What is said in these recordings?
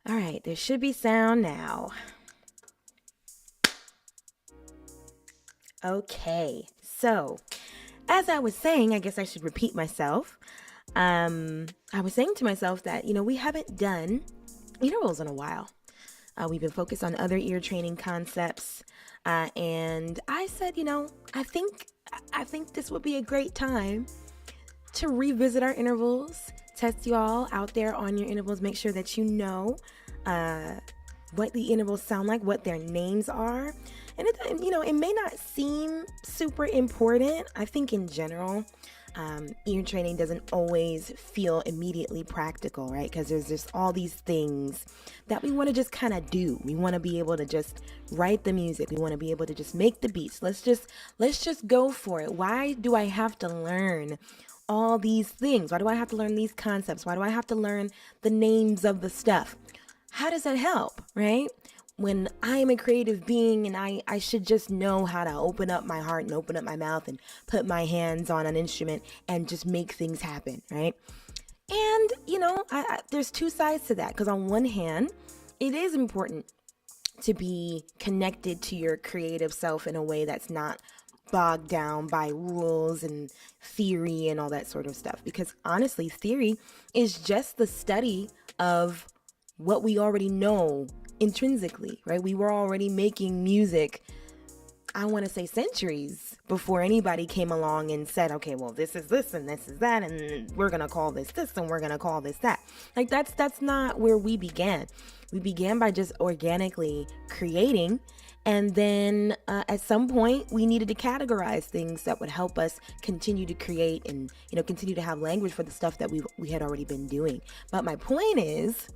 All right, there should be sound now. Okay, so as I was saying, I guess I should repeat myself. I was saying to myself that, we haven't done intervals in a while. We've been focused on other ear training concepts. And I said, I think this would be a great time to revisit our intervals, test you all out there on your intervals, make sure that you know what the intervals sound like, what their names are. And it may not seem super important. I think in general, ear training doesn't always feel immediately practical, right? Because there's just all these things that we want to just kind of do. We want to be able to just write the music. We want to be able to just make the beats. Let's just go for it. Why do I have to learn all these things? Why do I have to learn these concepts? Why do I have to learn the names of the stuff? How does that help, right? When I am a creative being and I should just know how to open up my heart and open up my mouth and put my hands on an instrument and just make things happen, right? And, there's two sides to that, because on one hand, it is important to be connected to your creative self in a way that's not bogged down by rules and theory and all that sort of stuff. Because honestly, theory is just the study of what we already know intrinsically, right? We were already making music, I want to say centuries before anybody came along and said, okay, well, this is this and this is that, and we're going to call this this and we're going to call this that. Like that's not where we began. We began by just organically creating. And then at some point, we needed to categorize things that would help us continue to create and, continue to have language for the stuff that we had already been doing. But my point is,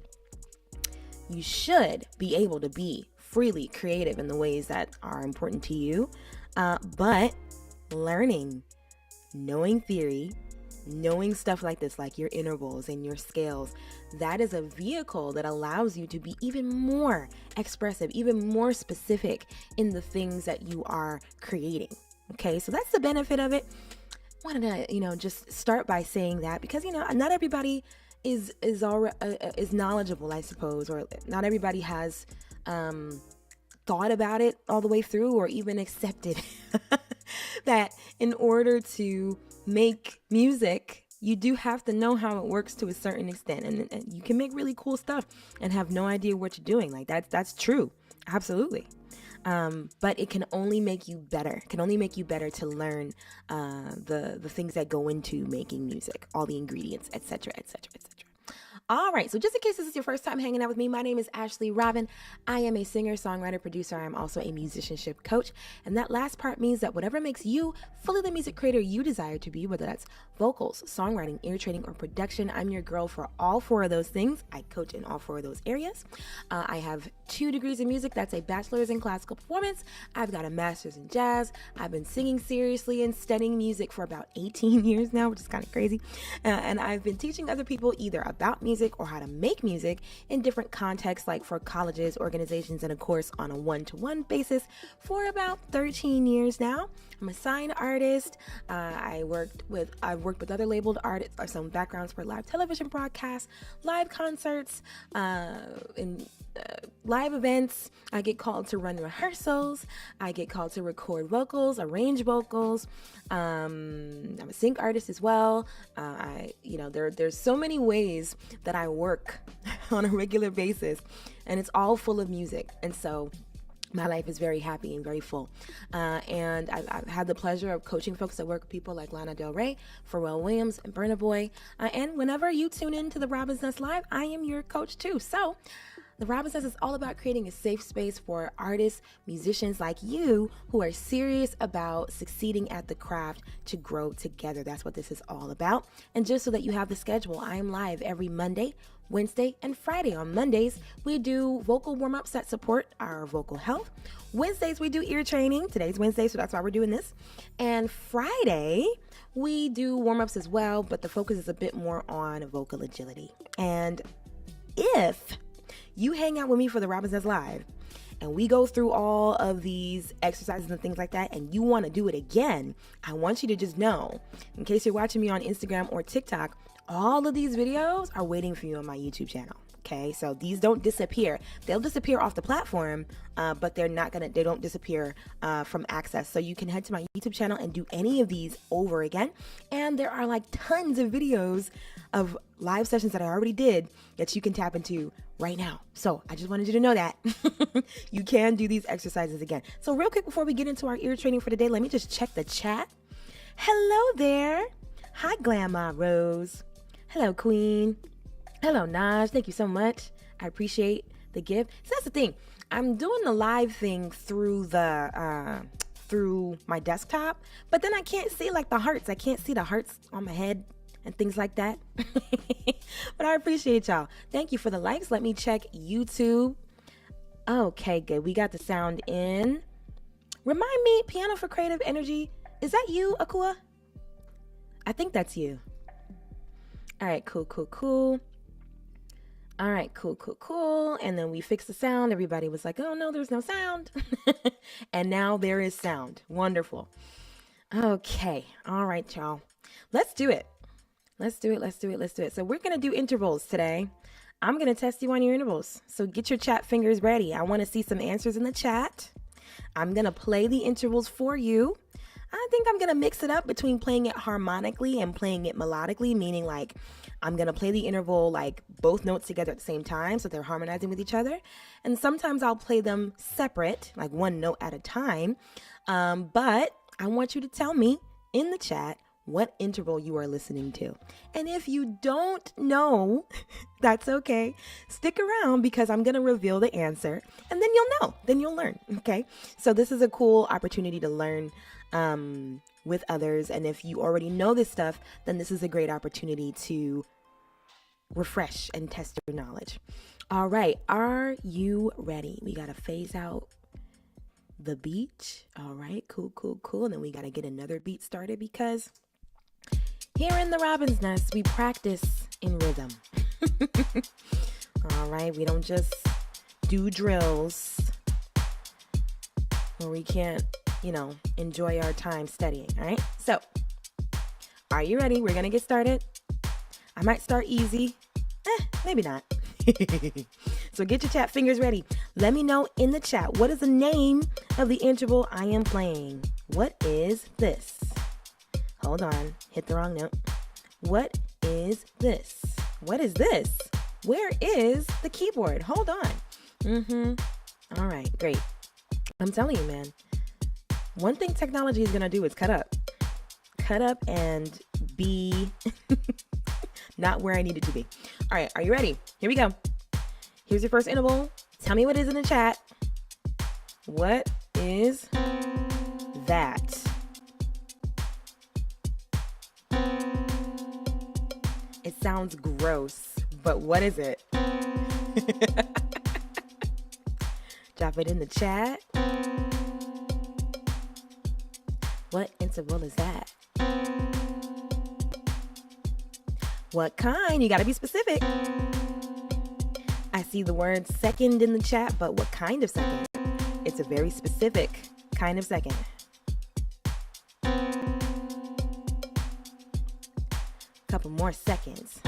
you should be able to be freely creative in the ways that are important to you, but learning, knowing theory, knowing stuff like this, like your intervals and your scales, that is a vehicle that allows you to be even more expressive, even more specific in the things that you are creating. Okay, so that's the benefit of it. I wanted to, just start by saying that because, not everybody is knowledgeable, I suppose, or not everybody has thought about it all the way through or even accepted that in order to make music, you do have to know how it works to a certain extent, and you can make really cool stuff and have no idea what you're doing. Like that's true, absolutely. But it can only make you better. It can only make you better to learn the things that go into making music, all the ingredients, etc., etc., etc. All right, so just in case this is your first time hanging out with me, my name is Ashley Robin. I am a singer, songwriter, producer. I'm also a musicianship coach. And that last part means that whatever makes you fully the music creator you desire to be, whether that's vocals, songwriting, ear training, or production, I'm your girl for all four of those things. I coach in all four of those areas. I have 2 degrees in music. That's a bachelor's in classical performance. I've got a master's in jazz. I've been singing seriously and studying music for about 18 years now, which is kind of crazy. And I've been teaching other people either about music or how to make music in different contexts, like for colleges, organizations, and of course on a one-to-one basis for about 13 years now. I'm a signed artist. I've worked with other labeled artists, or some backgrounds for live television broadcasts, live concerts, and live events. I get called to run rehearsals. I get called to record vocals, arrange vocals. I'm a sync artist as well. There's so many ways that I work on a regular basis, and it's all full of music. And so my life is very happy and very full. And I've had the pleasure of coaching folks that work with people like Lana Del Rey, Pharrell Williams, and Burna Boy. And whenever you tune in to the Robin's Nest Live, I am your coach too. So the Robin's Nest is all about creating a safe space for artists, musicians like you who are serious about succeeding at the craft to grow together. That's what this is all about. And just so that you have the schedule, I am live every Monday, Wednesday, and Friday. On Mondays, we do vocal warm-ups that support our vocal health. Wednesdays, we do ear training. Today's Wednesday, so that's why we're doing this. And Friday, we do warm-ups as well, but the focus is a bit more on vocal agility. And if you hang out with me for the Robin's Nest Live, and we go through all of these exercises and things like that, and you want to do it again, I want you to just know, in case you're watching me on Instagram or TikTok, all of these videos are waiting for you on my YouTube channel. Okay, so these don't disappear. They'll disappear off the platform, but they don't disappear from access. So you can head to my YouTube channel and do any of these over again. And there are like tons of videos of live sessions that I already did that you can tap into right now. So I just wanted you to know that you can do these exercises again. So real quick, before we get into our ear training for today, let me just check the chat. Hello there. Hi, Glamma Rose. Hello, Queen. Hello, Naj. Thank you so much. I appreciate the gift. So that's the thing. I'm doing the live thing through my desktop, but then I can't see like the hearts. I can't see the hearts on my head and things like that. But I appreciate y'all. Thank you for the likes. Let me check YouTube. Okay, good. We got the sound in. Remind me, Piano for Creative Energy. Is that you, Akua? I think that's you. All right, cool. All right, cool. And then we fixed the sound. Everybody was like, oh no, there's no sound. And now there is sound. Wonderful. Okay. All right, y'all. Let's do it. Let's do it. So we're going to do intervals today. I'm going to test you on your intervals. So get your chat fingers ready. I want to see some answers in the chat. I'm going to play the intervals for you. I think I'm going to mix it up between playing it harmonically and playing it melodically, meaning like I'm going to play the interval like both notes together at the same time so they're harmonizing with each other. And sometimes I'll play them separate, like one note at a time. But I want you to tell me in the chat what interval you are listening to. And if you don't know, that's okay. Stick around because I'm going to reveal the answer and then you'll know, then you'll learn. Okay. So this is a cool opportunity to learn with others. And if you already know this stuff, then this is a great opportunity to refresh and test your knowledge. All right. Are you ready? We got to phase out the beat. All right. Cool. And then we got to get another beat started because here in the Robin's Nest, we practice in rhythm. All right. We don't just do drills where we can't, enjoy our time studying. All right. So are you ready? We're going to get started. I might start easy. Maybe not. So get your chat fingers ready. Let me know in the chat, what is the name of the interval I am playing? What is this? Hold on. Hit the wrong note. What is this? What is this? Where is the keyboard? Hold on. All right, great. I'm telling you, man. One thing technology is going to do is cut up. Cut up and be not where I need it to be. All right, are you ready? Here we go. Here's your first interval. Tell me what is in the chat. What is that? It sounds gross, but what is it? Drop it in the chat. What interval is that? What kind? You gotta be specific. I see the word second in the chat, but what kind of second? It's a very specific kind of second. Couple more seconds.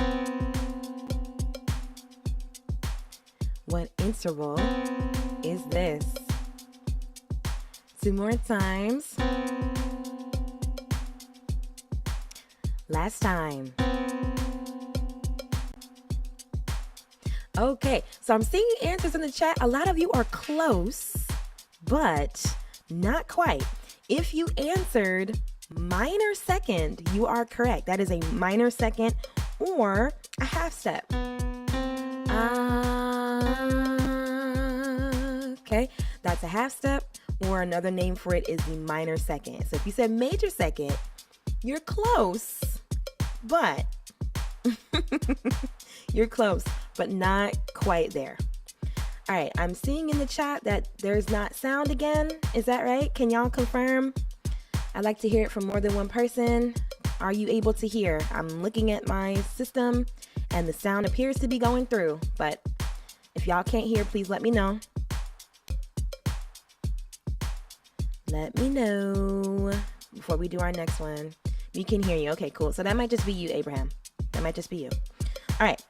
What interval is this? 2 more times. Last time. Okay, so I'm seeing answers in the chat. A lot of you are close, but not quite. If you answered minor second, you are correct. That is a minor second or a half step. Okay, that's a half step, or another name for it is the minor second. So if you said major second, you're close, but you're close, but not quite there. All right, I'm seeing in the chat that there's not sound again. Is that right? Can y'all confirm? I'd like to hear it from more than one person. Are you able to hear? I'm looking at my system and the sound appears to be going through, but if y'all can't hear, please let me know. Let me know before we do our next one. We can hear you. Okay, cool. So that might just be you, Abraham. That might just be you. All right.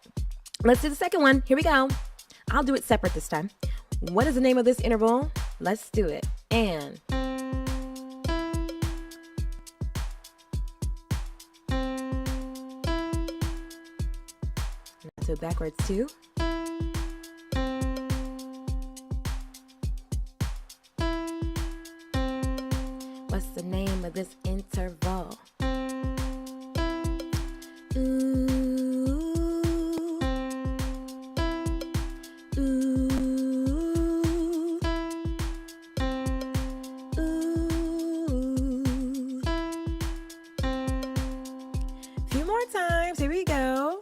Let's do the second one. Here we go. I'll do it separate this time. What is the name of this interval? Let's do it. And let's do it backwards too. What's the name of this interval? Ooh. Few more times. Here we go.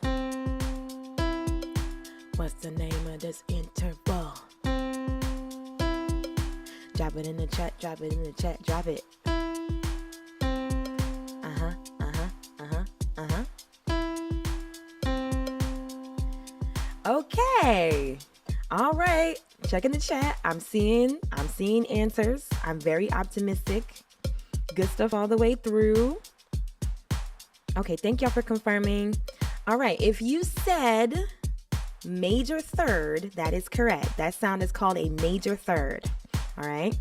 What's the name of this interval? Drop it in the chat, drop it in the chat, drop it. Okay. All right. Checking the chat. I'm seeing answers. I'm very optimistic. Good stuff all the way through. Okay, thank y'all for confirming. All right, if you said major third, that is correct. That sound is called a major third. All right.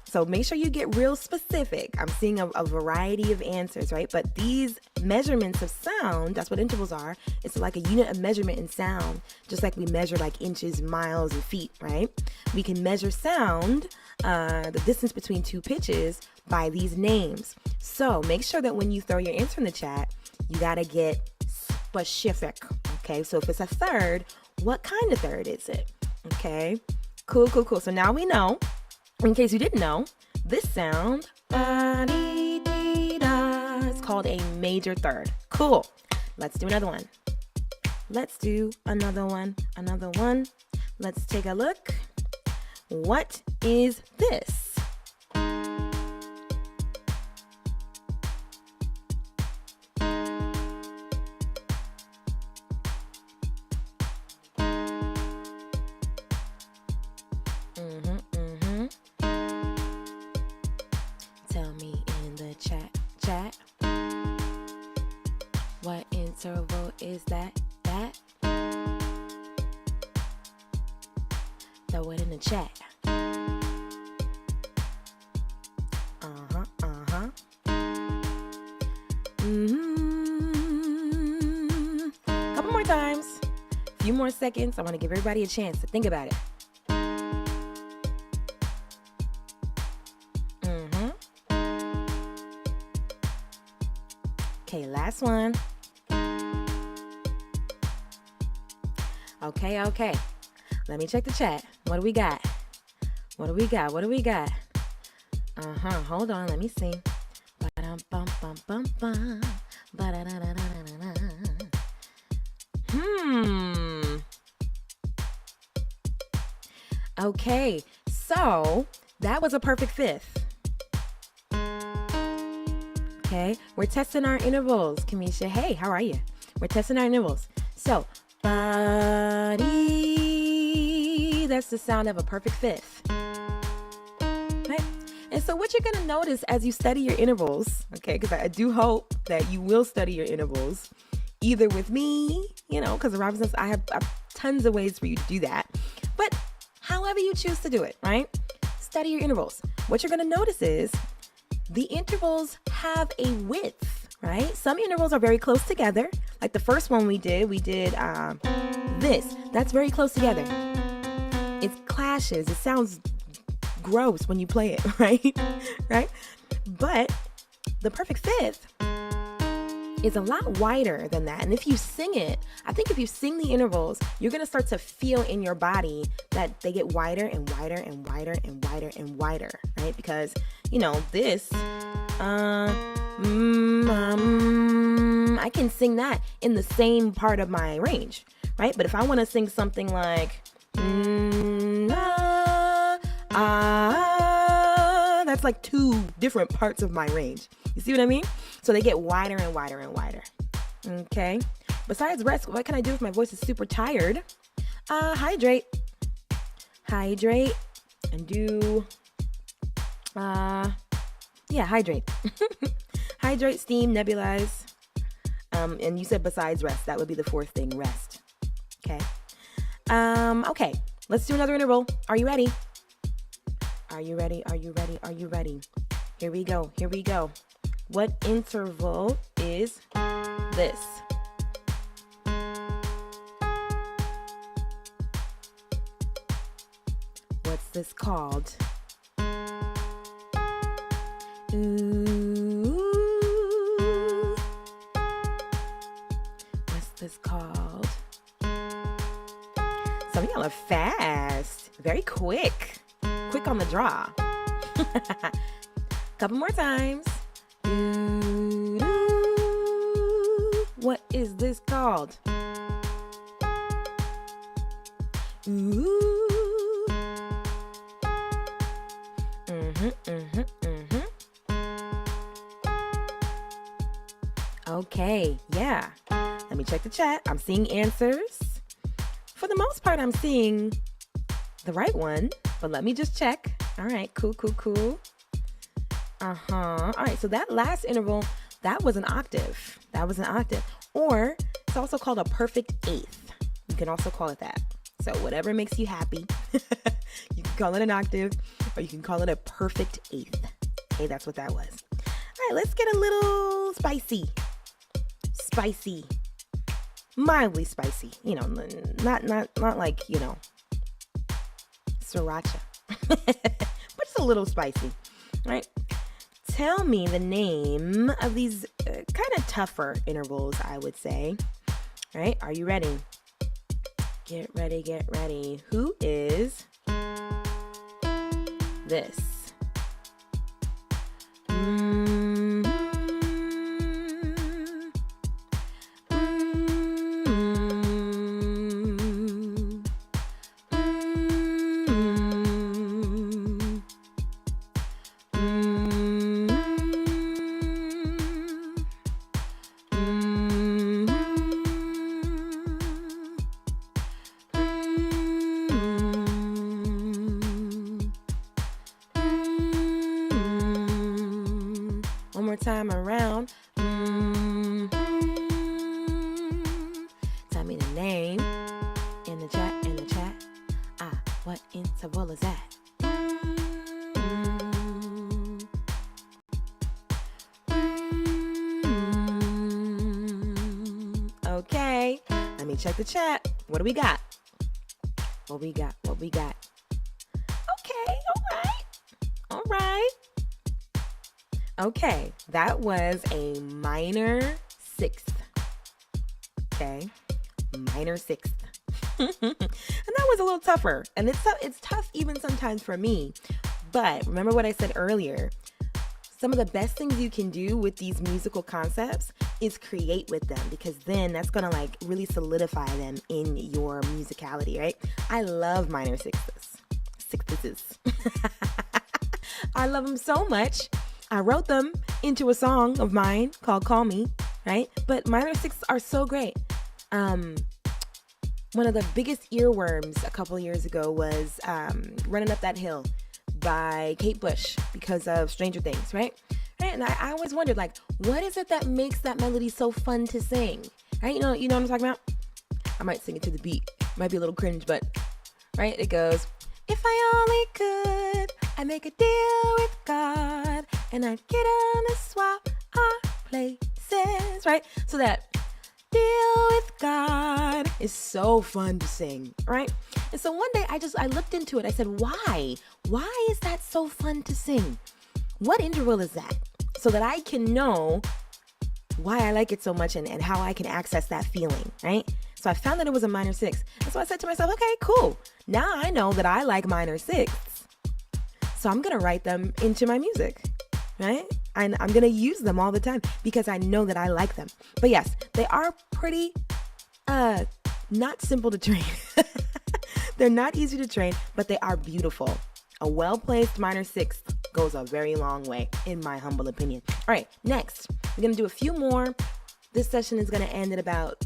So make sure you get real specific. I'm seeing a variety of answers, right? But these measurements of sound, that's what intervals are. It's like a unit of measurement in sound, just like we measure like inches, miles, and feet, right? We can measure sound, the distance between two pitches, by these names. So make sure that when you throw your answer in the chat, you gotta get specific, okay? So if it's a third, what kind of third is it? Okay, cool. So now we know. In case you didn't know, this sound, it's called a major third. Cool. Let's do another one. Let's take a look. What is this? Tell me in the chat. What interval is that? Throw it in the chat. Couple more times. A few more seconds. I want to give everybody a chance to think about it. Okay, last one. Okay. Let me check the chat. What do we got? Hold on, let me see. Okay, so that was a perfect fifth. Okay, we're testing our intervals. Kamisha, hey, how are you? We're testing our intervals. So, body, that's the sound of a perfect fifth. Okay, and so what you're going to notice as you study your intervals, okay, because I do hope that you will study your intervals, either with me, because the Robinsons, I have tons of ways for you to do that, but however you choose to do it, right? Study your intervals. What you're going to notice is the intervals have a width, right? Some intervals are very close together. Like the first one we did this. That's very close together. It clashes. It sounds gross when you play it, right? Right? But the perfect fifth is a lot wider than that. And if you sing it, I think if you sing the intervals, you're going to start to feel in your body that they get wider and wider and wider and wider and wider, right? Because, this, I can sing that in the same part of my range, right? But if I want to sing something like, that's like two different parts of my range. You see what I mean? So they get wider and wider and wider. Okay. Besides rest, what can I do if my voice is super tired? Hydrate. And do, hydrate. Hydrate, steam, nebulize. And you said besides rest, that would be the fourth thing, rest. Okay. Okay. Let's do another interval. Are you ready? Are you ready? Are you ready? Are you ready? Here we go. Here we go. What interval is this? What's this called? Ooh. What's this called? Some of y'all are fast. Very quick. Quick on the draw. Couple more times. Ooh. What is this called? Ooh. Okay, yeah. Let me check the chat. I'm seeing answers. For the most part, I'm seeing the right one, but let me just check. All right, cool. All right, so that last interval, that was an octave. Or it's also called a perfect eighth. You can also call it that. So whatever makes you happy. You can call it an octave, or you can call it a perfect eighth. Okay, that's what that was. All right, let's get a little spicy. Mildly spicy. You know, not like, you know, sriracha. But it's a little spicy. All right. Tell me the name of these kind of tougher intervals, I would say. All right, are you ready? Get ready. Who is this? One more time around. Tell me the name in the chat. What interval is that? Okay, let me check the chat. What do we got? What we got? Okay, all right. Okay, that was a minor sixth. Okay, minor sixth. And that was a little tougher. And it's tough even sometimes for me. But remember what I said earlier. Some of the best things you can do with these musical concepts is create with them, because then that's going to like really solidify them in your musicality, right? I love minor sixths. I love them so much. I wrote them into a song of mine called Call Me, right? But minor sixths are so great. One of the biggest earworms a couple years ago was Running Up That Hill by Kate Bush because of Stranger Things, right? And I always wondered, like, what is it that makes that melody so fun to sing? Right? You know what I'm talking about? I might sing it to the beat. Might be a little cringe, but, right? It goes, if I only could, I'd make a deal with God, and I'd get on a swap our places, right? So that deal with God is so fun to sing, right? And so one day I looked into it. I said, why? Why is that so fun to sing? What interval is that? So that I can know why I like it so much and how I can access that feeling, right? So I found that it was a minor sixth. And so I said to myself, okay, cool. Now I know that I like minor sixths. So I'm going to write them into my music, right? And I'm going to use them all the time because I know that I like them. But yes, they are pretty not simple to train. They're not easy to train, but they are beautiful. A well-placed minor sixth goes a very long way, in my humble opinion. All right, next, we're going to do a few more. This session is going to end at about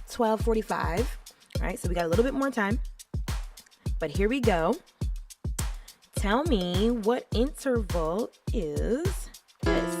12:45. All right, so we got a little bit more time. But here we go. Tell me what interval is this?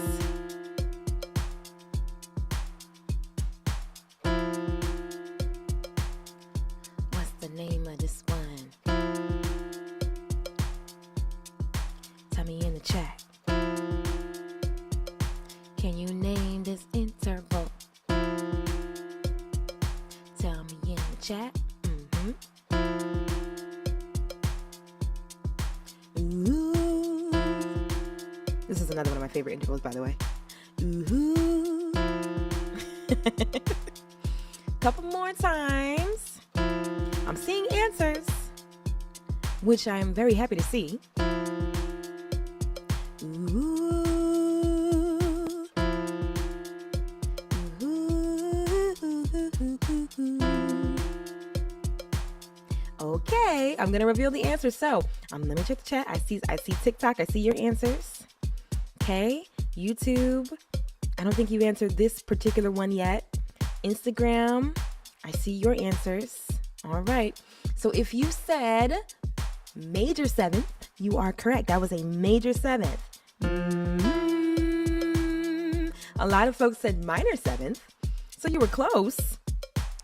chat. Ooh. This is another one of my favorite intervals, by the way. Ooh. Couple more times. I'm seeing answers, which I am very happy to see. Okay, I'm gonna reveal the answers. So, let me check the chat. I see TikTok. I see your answers. Okay, YouTube. I don't think you answered this particular one yet. Instagram. I see your answers. All right. So if you said major seventh, you are correct. That was a major seventh. A lot of folks said minor seventh. So you were close,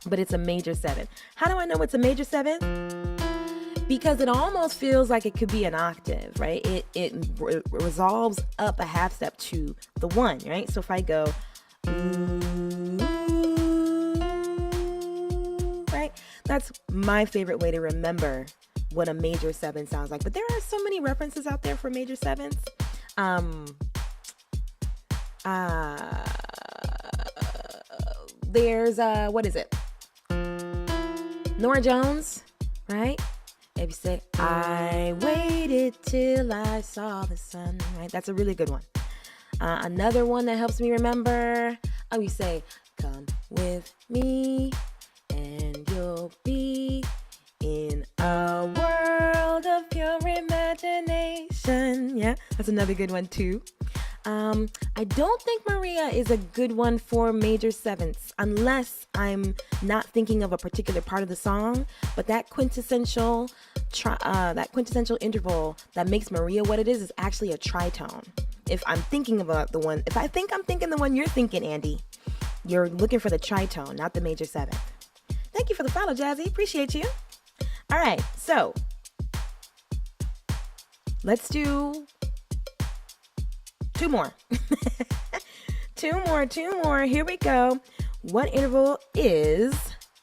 but it's a major seventh. How do I know it's a major seventh? Because it almost feels like it could be an octave, right? It resolves up a half step to the one, right? So if I go, right? That's my favorite way to remember what a major seven sounds like. But there are so many references out there for major sevenths. There's what is it? Norah Jones, right? If you say, I waited till I saw the sun, right? That's a really good one. Another one that helps me remember, you say, come with me and you'll be in a world of pure imagination. Yeah, that's another good one too. I don't think Maria is a good one for major sevenths unless I'm not thinking of a particular part of the song, but that quintessential interval that makes Maria what it is actually a tritone. If I'm thinking about the one, if I think I'm thinking the one you're thinking, Andy, you're looking for the tritone, not the major seventh. Thank you for the follow, Jazzy. Appreciate you. All right, so let's do two more. two more. Here we go. What interval is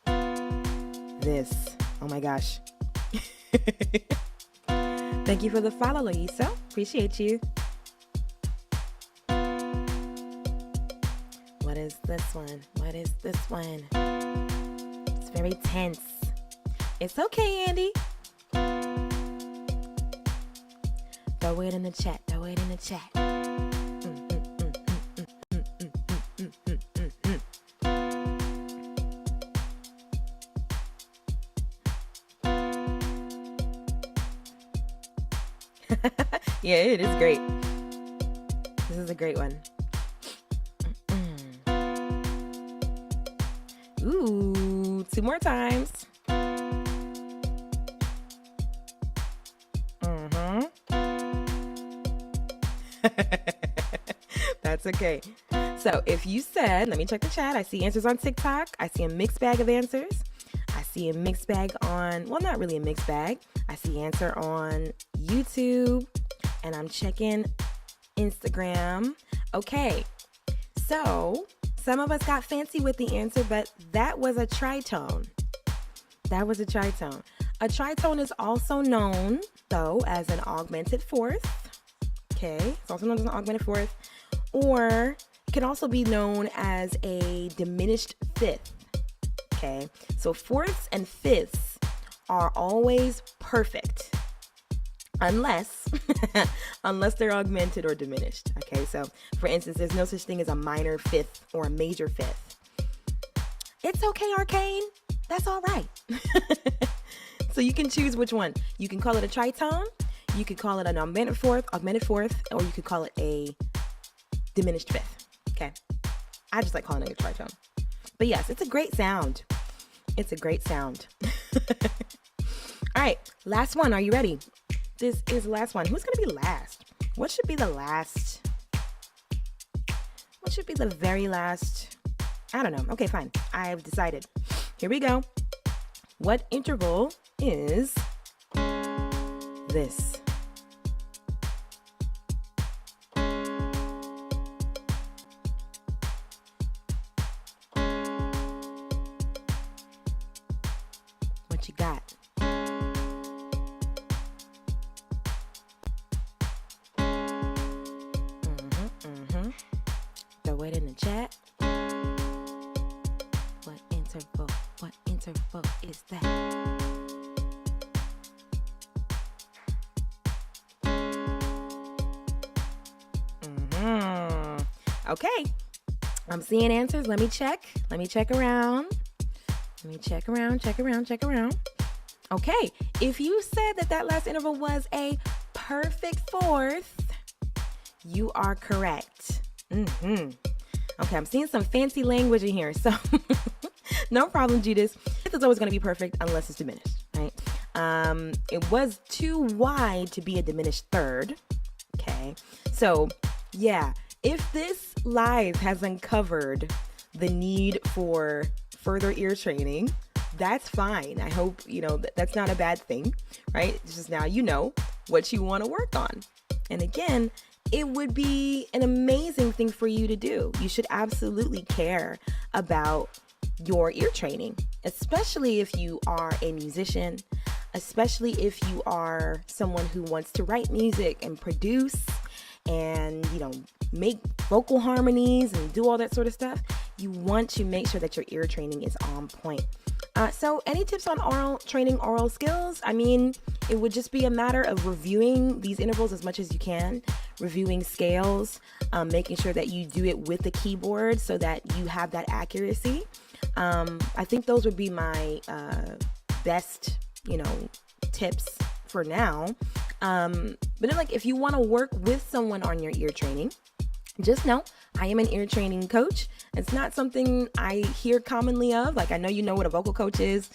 this? Oh my gosh. Thank you for the follow, Loisa. Appreciate you. What is this one? It's very tense. It's okay, Andy. Throw it in the chat. Yeah, it is great. This is a great one. Ooh, two more times. That's okay. So if you said, let me check the chat. I see answers on TikTok. I see a mixed bag of answers. I see a mixed bag on, well, not really a mixed bag. I see answer on YouTube, and I'm checking Instagram. Okay, so some of us got fancy with the answer, but that was a tritone. A tritone is also known, though, as an augmented fourth. Okay, it's also known as an augmented fourth, or it can also be known as a diminished fifth. Okay, so fourths and fifths are always perfect unless they're augmented or diminished. Okay, so for instance, there's no such thing as a minor fifth or a major fifth. It's okay, Arcane. That's all right. So you can choose which one. You can call it a tritone, you could call it an augmented fourth, or you could call it a diminished fifth. Okay, I just like calling it a tritone. But yes, it's a great sound. All right, last one. Are you ready? This is the last one. Who's going to be last? What should be the last? What should be the very last? I don't know. Okay, fine. I've decided. Here we go. What interval is this? What you got? Throw it in the chat. What interval is that? Okay, I'm seeing answers. Let me check around. Check around. Okay, if you said that last interval was a perfect fourth, you are correct. Okay, I'm seeing some fancy language in here, so no problem, Judas. It's always going to be perfect unless it's diminished, right? It was too wide to be a diminished third. Okay, so yeah, if this live has uncovered the need for further ear training, that's fine. I hope, that's not a bad thing, right? It's just now you know what you want to work on. And again, it would be an amazing thing for you to do. You should absolutely care about your ear training, especially if you are a musician, especially if you are someone who wants to write music and produce and, make vocal harmonies and do all that sort of stuff. You want to make sure that your ear training is on point. So any tips on oral skills? I mean, it would just be a matter of reviewing these intervals as much as you can, reviewing scales, making sure that you do it with the keyboard so that you have that accuracy. I think those would be my best, tips for now. But then, if you want to work with someone on your ear training, just know I am an ear training coach. It's not something I hear commonly of. I know you know what a vocal coach is.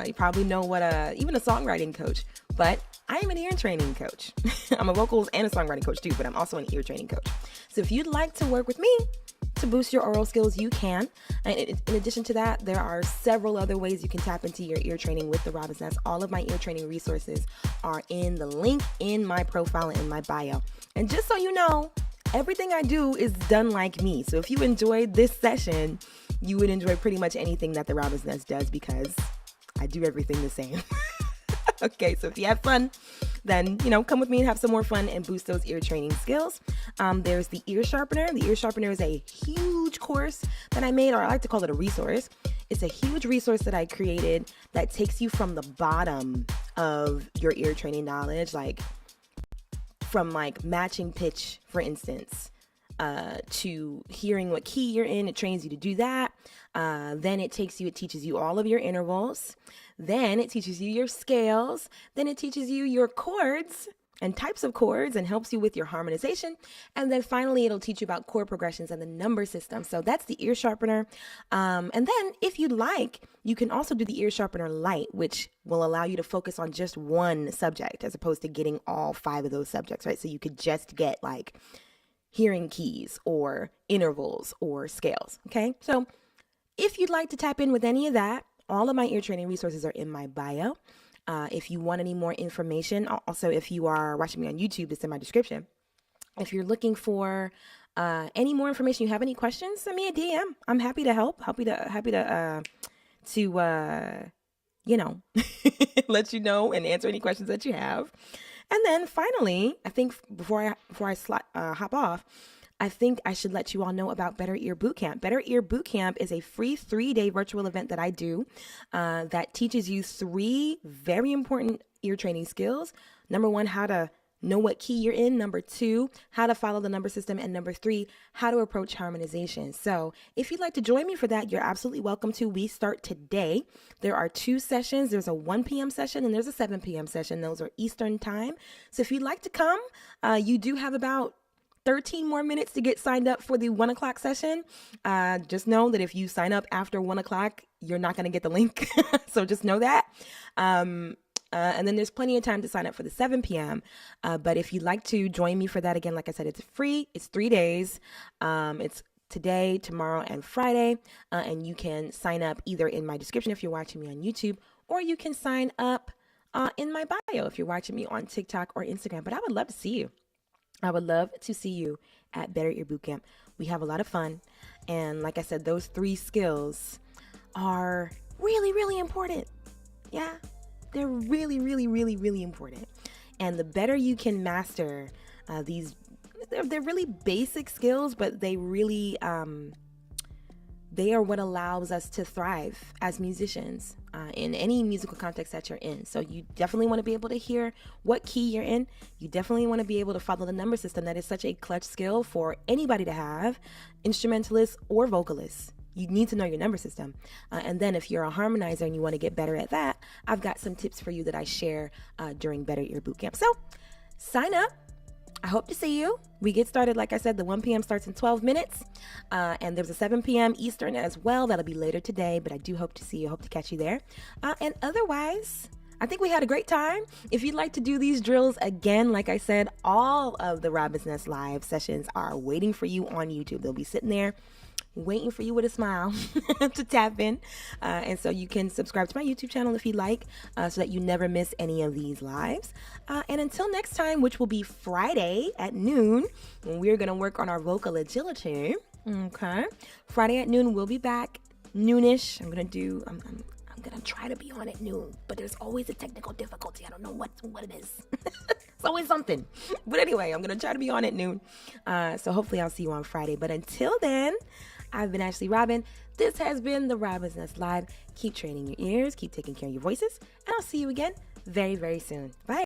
You probably know what even a songwriting coach. But I am an ear training coach. I'm a vocals and a songwriting coach too, but I'm also an ear training coach. So if you'd like to work with me to boost your oral skills, you can. And in addition to that, there are several other ways you can tap into your ear training with the Robin's Nest. All of my ear training resources are in the link in my profile and in my bio. And just so you know, everything I do is done like me. So if you enjoyed this session, you would enjoy pretty much anything that the Robin's Nest does because I do everything the same. Okay, so if you have fun, then, come with me and have some more fun and boost those ear training skills. There's the Ear Sharpener. The Ear Sharpener is a huge course that I made, or I like to call it a resource. It's a huge resource that I created that takes you from the bottom of your ear training knowledge, from matching pitch, for instance, to hearing what key you're in. It trains you to do that. Then it teaches you all of your intervals. Then it teaches you your scales. Then it teaches you your chords and types of chords and helps you with your harmonization. And then finally, it'll teach you about chord progressions and the number system. So that's the Ear Sharpener. And then if you'd like, you can also do the Ear Sharpener Lite, which will allow you to focus on just one subject as opposed to getting all 5 of those subjects, right? So you could just get hearing keys or intervals or scales. Okay. So if you'd like to tap in with any of that, all of my ear training resources are in my bio. If you want any more information, also if you are watching me on YouTube, it's in my description. If you're looking for any more information, you have any questions, send me a DM. I'm happy to help. Happy to let you know and answer any questions that you have. And then finally, I think before I hop off, I think I should let you all know about Better Ear Bootcamp. Better Ear Bootcamp is a free 3-day virtual event that I do that teaches you 3 very important ear training skills. Number 1, how to know what key you're in. Number 2, how to follow the number system. And number 3, how to approach harmonization. So if you'd like to join me for that, you're absolutely welcome to. We start today. There are 2 sessions. There's a 1 p.m. session and there's a 7 p.m. session. Those are Eastern time. So if you'd like to come, you do have about 13 more minutes to get signed up for the 1 o'clock session. Just know that if you sign up after 1 o'clock, you're not going to get the link. So just know that. And then there's plenty of time to sign up for the 7 p.m. But if you'd like to join me for that, again, like I said, it's free. It's 3 days. It's today, tomorrow, and Friday. And you can sign up either in my description if you're watching me on YouTube, or you can sign up in my bio if you're watching me on TikTok or Instagram. But I would love to see you. I would love to see you at Better Ear Bootcamp. We have a lot of fun. And like I said, those 3 skills are really, really important. Yeah. They're really, really, really, really important. And the better you can master these, they're really basic skills, but they really, they are what allows us to thrive as musicians in any musical context that you're in. So you definitely want to be able to hear what key you're in. You definitely want to be able to follow the number system. That is such a clutch skill for anybody to have, instrumentalists or vocalists. You need to know your number system. And then if you're a harmonizer and you want to get better at that, I've got some tips for you that I share during Better Ear Bootcamp. So sign up. I hope to see you. We get started, like I said, the 1 p.m. starts in 12 minutes. And there's a 7 p.m. Eastern as well. That'll be later today, but I do hope to see you. Hope to catch you there. And otherwise, I think we had a great time. If you'd like to do these drills again, like I said, all of the Robin's Nest Live sessions are waiting for you on YouTube. They'll be sitting there waiting for you with a smile to tap in. And so you can subscribe to my YouTube channel if you'd like, so that you never miss any of these lives. And until next time, which will be Friday at noon, when we're going to work on our vocal agility. Okay. Friday at noon, we'll be back noonish. I'm going to try to be on at noon, but there's always a technical difficulty. I don't know what it is. It's always something. But anyway, I'm going to try to be on at noon. So hopefully I'll see you on Friday. But until then, I've been Ashley Robin. This has been the Robin's Nest Live. Keep training your ears, keep taking care of your voices, and I'll see you again very, very soon. Bye.